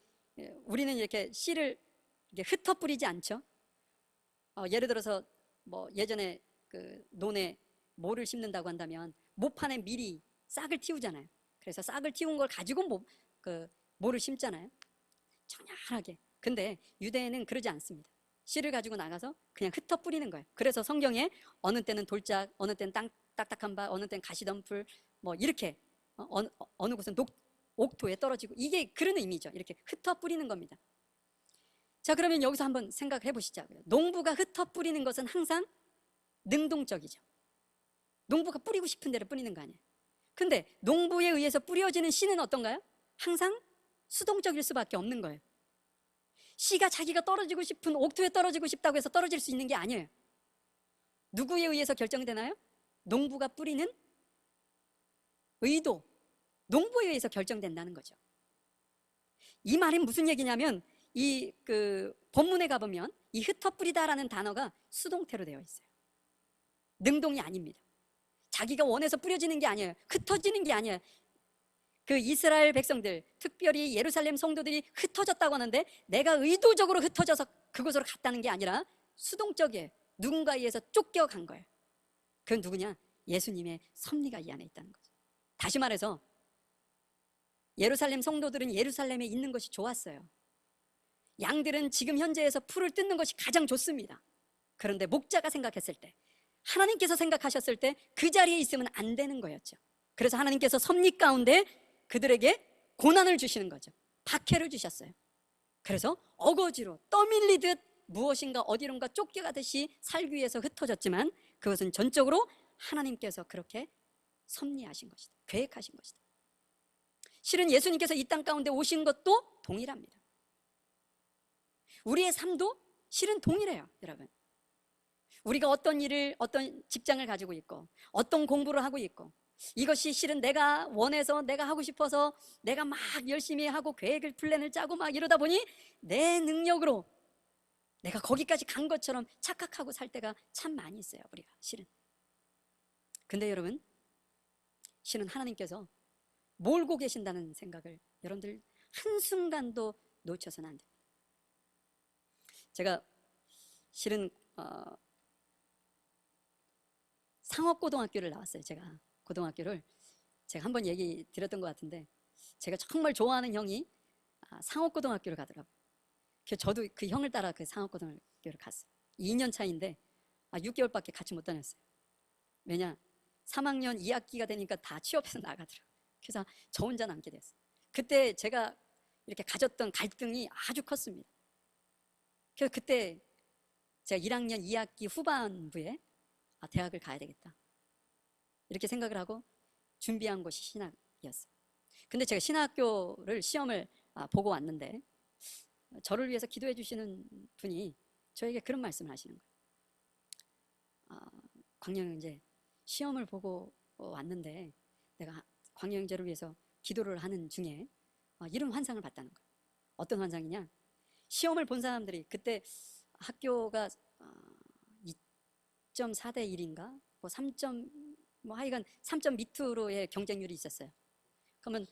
우리는 이렇게 씨를 이렇게 흩어 뿌리지 않죠. 예를 들어서 예전에 그 논에 모를 심는다고 한다면 모판에 미리 싹을 틔우잖아요. 그래서 싹을 틔운 걸 가지고 모를 심잖아요. 청량하게. 근데 유대에는 그러지 않습니다. 씨를 가지고 나가서 그냥 흩어 뿌리는 거예요. 그래서 성경에 어느 때는 돌짝, 어느 때는 딱딱한 바, 어느 때는 가시덤불, 이렇게 어느 곳은 옥토에 떨어지고, 이게 그런 의미죠. 이렇게 흩어 뿌리는 겁니다. 자, 그러면 여기서 한번 생각해 보시자고요. 농부가 흩어 뿌리는 것은 항상 능동적이죠. 농부가 뿌리고 싶은 대로 뿌리는 거 아니에요. 근데 농부에 의해서 뿌려지는 씨는 어떤가요? 항상 수동적일 수밖에 없는 거예요. 씨가 자기가 떨어지고 싶은 옥토에 떨어지고 싶다고 해서 떨어질 수 있는 게 아니에요. 누구에 의해서 결정되나요? 농부가 뿌리는 의도, 농부에 의해서 결정된다는 거죠. 이 말은 무슨 얘기냐면, 이 본문에 가보면 이 흩어 뿌리다라는 단어가 수동태로 되어 있어요. 능동이 아닙니다. 자기가 원해서 뿌려지는 게 아니에요. 흩어지는 게 아니에요. 그 이스라엘 백성들, 특별히 예루살렘 성도들이 흩어졌다고 하는데 내가 의도적으로 흩어져서 그곳으로 갔다는 게 아니라 수동적이에요. 누군가에 의해서 쫓겨간 거예요. 그건 누구냐? 예수님의 섭리가 이 안에 있다는 거죠. 다시 말해서 예루살렘 성도들은 예루살렘에 있는 것이 좋았어요. 양들은 지금 현재에서 풀을 뜯는 것이 가장 좋습니다. 그런데 목자가 생각했을 때, 하나님께서 생각하셨을 때 그 자리에 있으면 안 되는 거였죠. 그래서 하나님께서 섭리 가운데 그들에게 고난을 주시는 거죠. 박해를 주셨어요. 그래서 어거지로 떠밀리듯 무엇인가 어디론가 쫓겨가듯이 살기 위해서 흩어졌지만 그것은 전적으로 하나님께서 그렇게 섭리하신 것이다. 계획하신 것이다. 실은 예수님께서 이 땅 가운데 오신 것도 동일합니다. 우리의 삶도 실은 동일해요, 여러분. 우리가 어떤 일을, 어떤 직장을 가지고 있고 어떤 공부를 하고 있고 이것이 실은 내가 원해서 내가 하고 싶어서 내가 막 열심히 하고 계획을 플랜을 짜고 막 이러다 보니 내 능력으로 내가 거기까지 간 것처럼 착각하고 살 때가 참 많이 있어요, 우리가 실은. 근데 여러분, 실은 하나님께서 몰고 계신다는 생각을 여러분들 한순간도 놓쳐서는 안 됩니다. 제가 실은 상업고등학교를 나왔어요. 제가 고등학교를 제가 한번 얘기 드렸던 것 같은데 제가 정말 좋아하는 형이 상업고등학교를 가더라고요. 그래서 저도 그 형을 따라 그 상업고등학교를 갔어요. 2년 차인데 6개월밖에 같이 못 다녔어요. 왜냐? 3학년 2학기가 되니까 다 취업해서 나가더라고요. 그래서 저 혼자 남게 됐어요. 그때 제가 이렇게 가졌던 갈등이 아주 컸습니다. 그래서 그때 제가 1학년 2학기 후반부에 대학을 가야 되겠다 이렇게 생각을 하고 준비한 것이 신학이었어요. 근데 제가 신학교를 시험을 보고 왔는데 저를 위해서 기도해 주시는 분이 저에게 그런 말씀을 하시는 거예요. 광영 형제, 시험을 보고 왔는데 내가 광영 형제를 위해서 기도를 하는 중에 이런 환상을 봤다는 거예요. 어떤 환상이냐? 시험을 본 사람들이 그때 학교가 2.4대 1인가 뭐 3점 뭐 하여간 3점 밑으로의 경쟁률이 있었어요. 그러면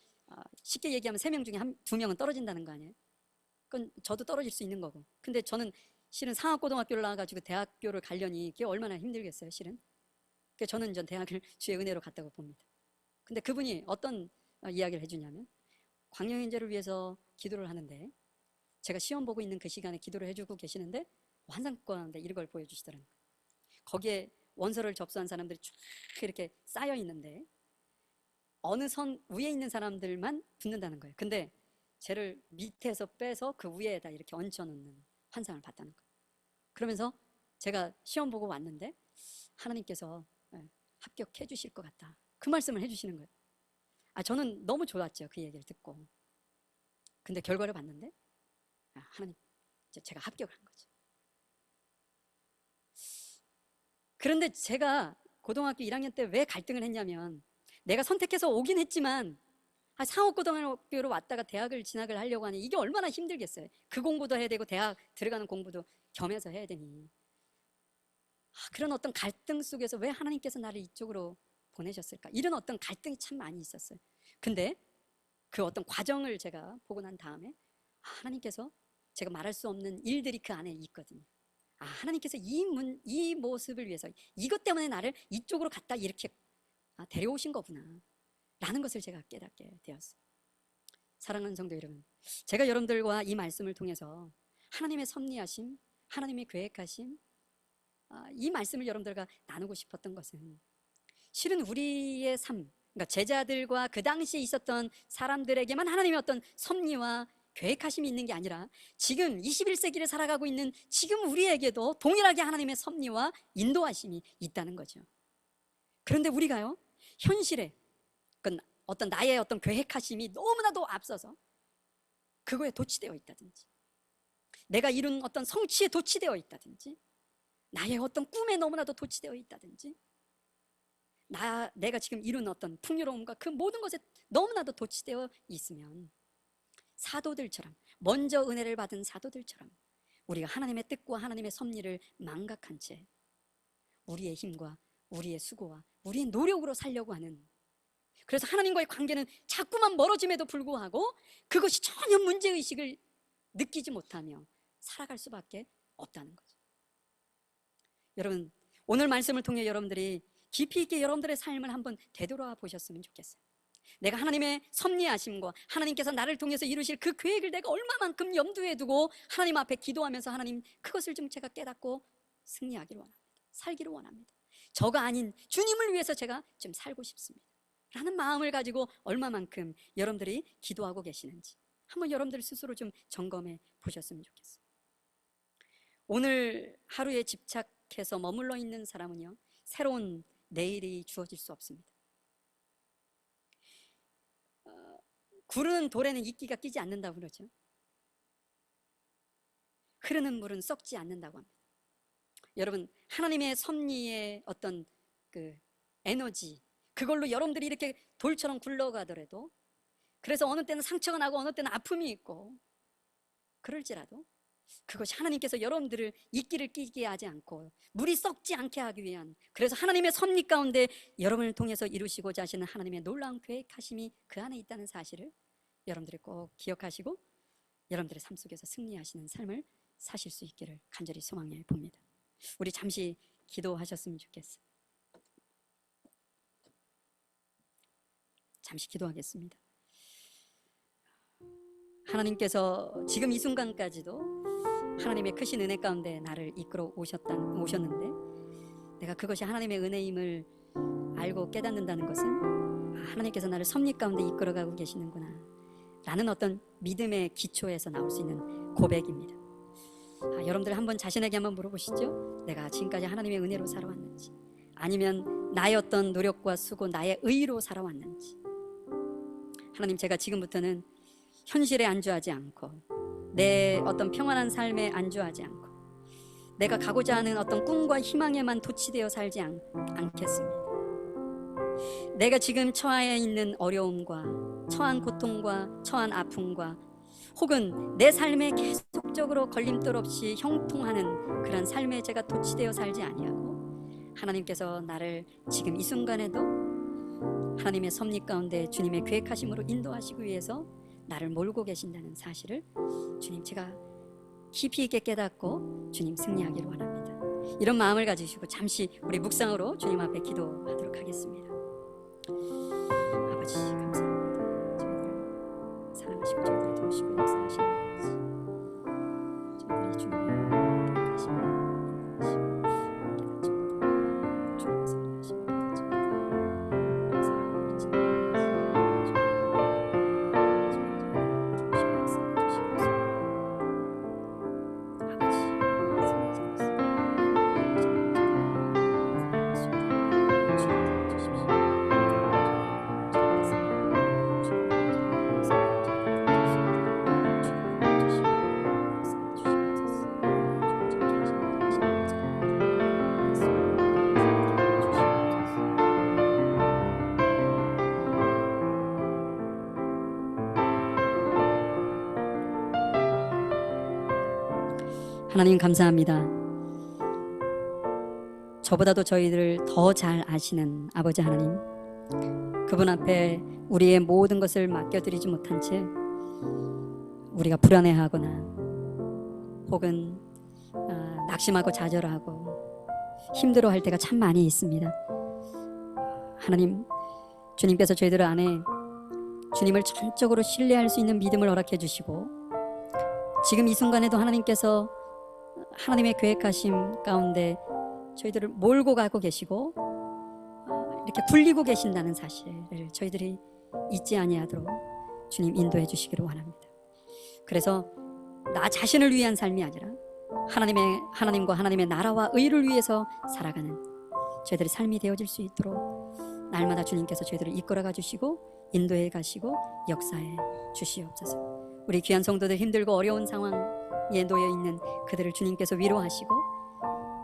쉽게 얘기하면 3명 중에 2명은 떨어진다는 거 아니에요? 그건 저도 떨어질 수 있는 거고. 근데 저는 실은 상업고등학교를 나와가지고 대학교를 가려니 그게 얼마나 힘들겠어요, 실은. 그래서 저는 대학을 주의 은혜로 갔다고 봅니다. 근데 그분이 어떤 이야기를 해주냐면 광영인재를 위해서 기도를 하는데 제가 시험 보고 있는 그 시간에 기도를 해주고 계시는데 환상권인데 이걸 보여주시더라고요. 거기에 원서를 접수한 사람들이 쫙 이렇게 쌓여 있는데 어느 선 위에 있는 사람들만 붙는다는 거예요. 근데 쟤를 밑에서 빼서 그 위에다 이렇게 얹혀놓는 환상을 봤다는 거예요. 그러면서 제가 시험 보고 왔는데 하나님께서 합격해 주실 것 같다, 그 말씀을 해주시는 거예요. 저는 너무 좋았죠, 그 얘기를 듣고. 근데 결과를 봤는데 하나님, 제가 합격을 한 거죠. 그런데 제가 고등학교 1학년 때 왜 갈등을 했냐면 내가 선택해서 오긴 했지만 상업고등학교로 왔다가 대학을 진학을 하려고 하니 이게 얼마나 힘들겠어요. 그 공부도 해야 되고 대학 들어가는 공부도 겸해서 해야 되니 그런 어떤 갈등 속에서 왜 하나님께서 나를 이쪽으로 보내셨을까, 이런 어떤 갈등이 참 많이 있었어요. 근데 그 어떤 과정을 제가 보고 난 다음에 하나님께서 제가 말할 수 없는 일들이 그 안에 있거든요. 하나님께서 이 모습을 위해서 이것 때문에 나를 이쪽으로 갔다 이렇게 데려오신 거구나 라는 것을 제가 깨닫게 되었어요. 사랑하는 성도 여러분, 제가 여러분들과 이 말씀을 통해서 하나님의 섭리하심, 하나님의 계획하심, 이 말씀을 여러분들과 나누고 싶었던 것은 실은 우리의 삶, 그러니까 제자들과 그 당시에 있었던 사람들에게만 하나님의 어떤 섭리와 계획하심이 있는 게 아니라 지금 21세기를 살아가고 있는 지금 우리에게도 동일하게 하나님의 섭리와 인도하심이 있다는 거죠. 그런데 우리가요, 현실에 어떤 나의 어떤 계획하심이 너무나도 앞서서 그거에 도취되어 있다든지, 내가 이룬 어떤 성취에 도취되어 있다든지, 나의 어떤 꿈에 너무나도 도취되어 있다든지, 내가 지금 이룬 어떤 풍요로움과 그 모든 것에 너무나도 도취되어 있으면 사도들처럼, 먼저 은혜를 받은 사도들처럼 우리가 하나님의 뜻과 하나님의 섭리를 망각한 채 우리의 힘과 우리의 수고와 우리의 노력으로 살려고 하는, 그래서 하나님과의 관계는 자꾸만 멀어짐에도 불구하고 그것이 전혀 문제의식을 느끼지 못하며 살아갈 수밖에 없다는 거죠. 여러분, 오늘 말씀을 통해 여러분들이 깊이 있게 여러분들의 삶을 한번 되돌아 보셨으면 좋겠어요. 내가 하나님의 섭리하심과 하나님께서 나를 통해서 이루실 그 계획을 내가 얼마만큼 염두에 두고 하나님 앞에 기도하면서 하나님, 그것을 좀 제가 깨닫고 승리하기를 원합니다. 살기를 원합니다. 저가 아닌 주님을 위해서 제가 좀 살고 싶습니다 라는 마음을 가지고 얼마만큼 여러분들이 기도하고 계시는지 한번 여러분들 스스로 좀 점검해 보셨으면 좋겠어요. 오늘 하루에 집착해서 머물러 있는 사람은요, 새로운 내일이 주어질 수 없습니다. 구르는 돌에는 이끼가 끼지 않는다고 그러죠. 흐르는 물은 썩지 않는다고 합니다. 여러분, 하나님의 섭리의 어떤 그 에너지, 그걸로 여러분들이 이렇게 돌처럼 굴러가더라도, 그래서 어느 때는 상처가 나고 어느 때는 아픔이 있고 그럴지라도 그것이 하나님께서 여러분들을 이끼를 끼게 하지 않고 물이 썩지 않게 하기 위한, 그래서 하나님의 섭리 가운데 여러분을 통해서 이루시고자 하시는 하나님의 놀라운 계획하심이 그 안에 있다는 사실을 여러분들이 꼭 기억하시고 여러분들의 삶 속에서 승리하시는 삶을 사실 수 있기를 간절히 소망해 봅니다. 우리 잠시 기도하셨으면 좋겠어요. 잠시 기도하겠습니다. 하나님께서 지금 이 순간까지도 하나님의 크신 은혜 가운데 나를 이끌어 오셨는데, 내가 그것이 하나님의 은혜임을 알고 깨닫는다는 것은 하나님께서 나를 섭리 가운데 이끌어가고 계시는구나 라는 어떤 믿음의 기초에서 나올 수 있는 고백입니다. 여러분들 한번 자신에게 한번 물어보시죠. 내가 지금까지 하나님의 은혜로 살아왔는지, 아니면 나의 어떤 노력과 수고, 나의 의로 살아왔는지. 하나님, 제가 지금부터는 현실에 안주하지 않고 내 어떤 평안한 삶에 안주하지 않고 내가 가고자 하는 어떤 꿈과 희망에만 도취되어 살지 않겠습니다. 내가 지금 처해 있는 어려움과 처한 고통과 처한 아픔과 혹은 내 삶에 계속적으로 걸림돌 없이 형통하는 그런 삶에 제가 도취되어 살지 아니하고, 하나님께서 나를 지금 이 순간에도 하나님의 섭리 가운데 주님의 계획하심으로 인도하시기 위해서 나를 몰고 계신다는 사실을 주님, 제가 깊이 있게 깨닫고 주님 승리하기를 원합니다. 이런 마음을 가지시고 잠시 우리 묵상으로 주님 앞에 기도하도록 하겠습니다. 아버지, 감사합니다. 저희들을 사랑하시고 저희들을 도우시고 역사하시는 아버지, 저희들이 주님의 계획하심을 인도하시고 깨닫지 못하고 주님의 섭리하심을 깨닫지 못하고 우리의 삶을 미치는 하나님 감사합니다. 저보다도 저희들을 더 잘 아시는 아버지 하나님, 그분 앞에 우리의 모든 것을 맡겨드리지 못한 채 우리가 불안해하거나 혹은 낙심하고 좌절하고 힘들어할 때가 참 많이 있습니다. 하나님, 주님께서 저희들 안에 주님을 전적으로 신뢰할 수 있는 믿음을 허락해 주시고, 지금 이 순간에도 하나님께서 하나님의 계획하심 가운데 저희들을 몰고 가고 계시고 이렇게 굴리고 계신다는 사실을 저희들이 잊지 아니하도록 주님 인도해 주시기를 원합니다. 그래서 나 자신을 위한 삶이 아니라 하나님과 하나님의 나라와 의를 위해서 살아가는 저희들의 삶이 되어질 수 있도록 날마다 주님께서 저희들을 이끌어가 주시고 인도해 가시고 역사해 주시옵소서. 우리 귀한 성도들, 힘들고 어려운 상황에 놓여 있는 그들을 주님께서 위로하시고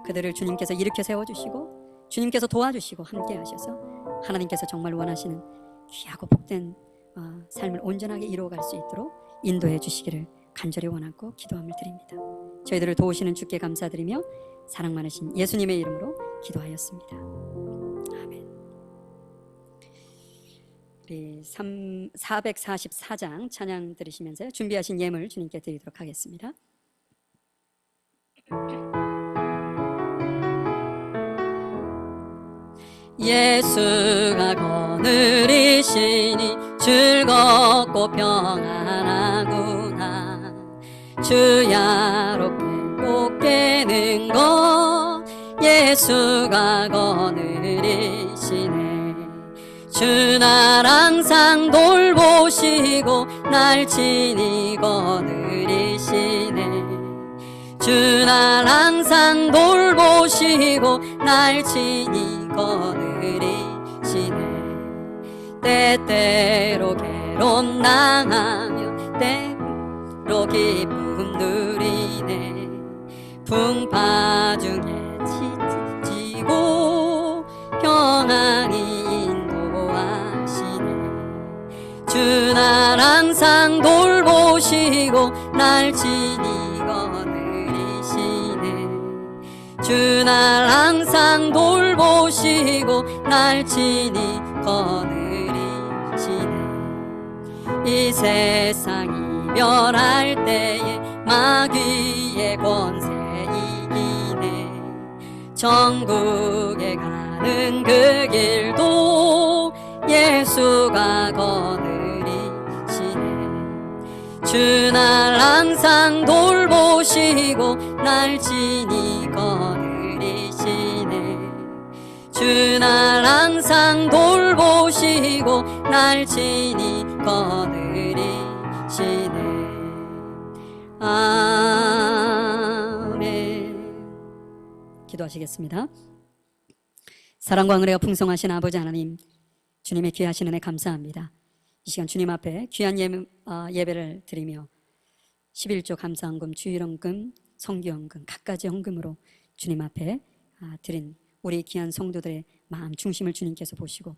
그들을 주님께서 일으켜 세워주시고 주님께서 도와주시고 함께 하셔서 하나님께서 정말 원하시는 귀하고 복된 삶을 온전하게 이루어갈 수 있도록 인도해 주시기를 간절히 원하고 기도함을 드립니다. 저희들을 도우시는 주께 감사드리며 사랑 많으신 예수님의 이름으로 기도하였습니다. 아멘. 우리 444장 찬양 들으시면서 준비하신 예물 주님께 드리도록 하겠습니다. 예수가 거느리시니 즐겁고 평안하구나. 주야롭게 꼭 깨는 것 예수가 거느리시네. 주 날 항상 돌보시고 날 친히 거느리시네. 주 날 항상 돌보시고 날 친히 거느리시네. 때때로 괴로움 당하며 때로 기쁨 누리네. 풍파 중에 지치고 평안히 인도하시네. 주 날 항상 돌보시고 날 친히 거느리시네. 주 날 항상 돌보시고 날 친히 거느리시네. 이 세상 이별할 때에 마귀의 권세 이기네. 천국에 가는 그 길도 예수가 거느리시네. 주 날 항상 돌보시고 날 친히 거느리시네. 주 날 항상 돌보시고 날 친히 거느리시네. 아멘. 기도하시겠습니다. 사랑과 은혜가 풍성하신 아버지 하나님, 주님의 귀하신 은혜 감사합니다. 이 시간 주님 앞에 귀한 예배를 드리며 11조 감사헌금, 주일헌금, 성교헌금 각가지 헌금으로 주님 앞에 드린 우리 귀한 성도들의 마음 중심을 주님께서 보시고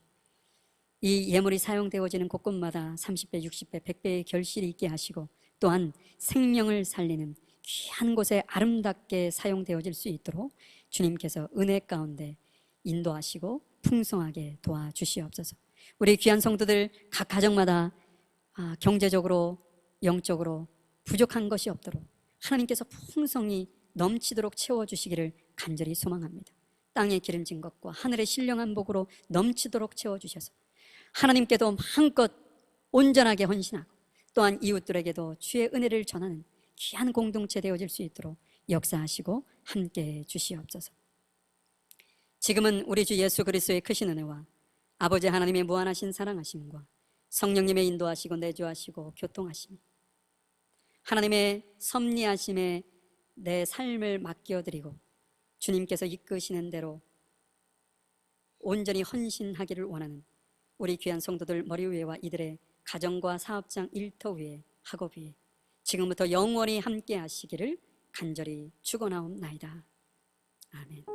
이 예물이 사용되어지는 곳곳마다 30배, 60배, 100배의 결실이 있게 하시고 또한 생명을 살리는 귀한 곳에 아름답게 사용되어질 수 있도록 주님께서 은혜 가운데 인도하시고 풍성하게 도와주시옵소서. 우리 귀한 성도들 각 가정마다 경제적으로 영적으로 부족한 것이 없도록 하나님께서 풍성히 넘치도록 채워주시기를 간절히 소망합니다. 땅에 기름진 것과 하늘의 신령한 복으로 넘치도록 채워주셔서 하나님께도 마음껏 온전하게 헌신하고 또한 이웃들에게도 주의 은혜를 전하는 귀한 공동체 되어질 수 있도록 역사하시고 함께해 주시옵소서. 지금은 우리 주 예수 그리스도의 크신 은혜와 아버지 하나님의 무한하신 사랑하심과 성령님의 인도하시고 내주하시고 교통하심이 하나님의 섭리하심에 내 삶을 맡겨드리고 주님께서 이끄시는 대로 온전히 헌신하기를 원하는 우리 귀한 성도들 머리 위에와 이들의 가정과 사업장 일터 위에 학업 위에 지금부터 영원히 함께 하시기를 간절히 축원하옵나이다. 아멘.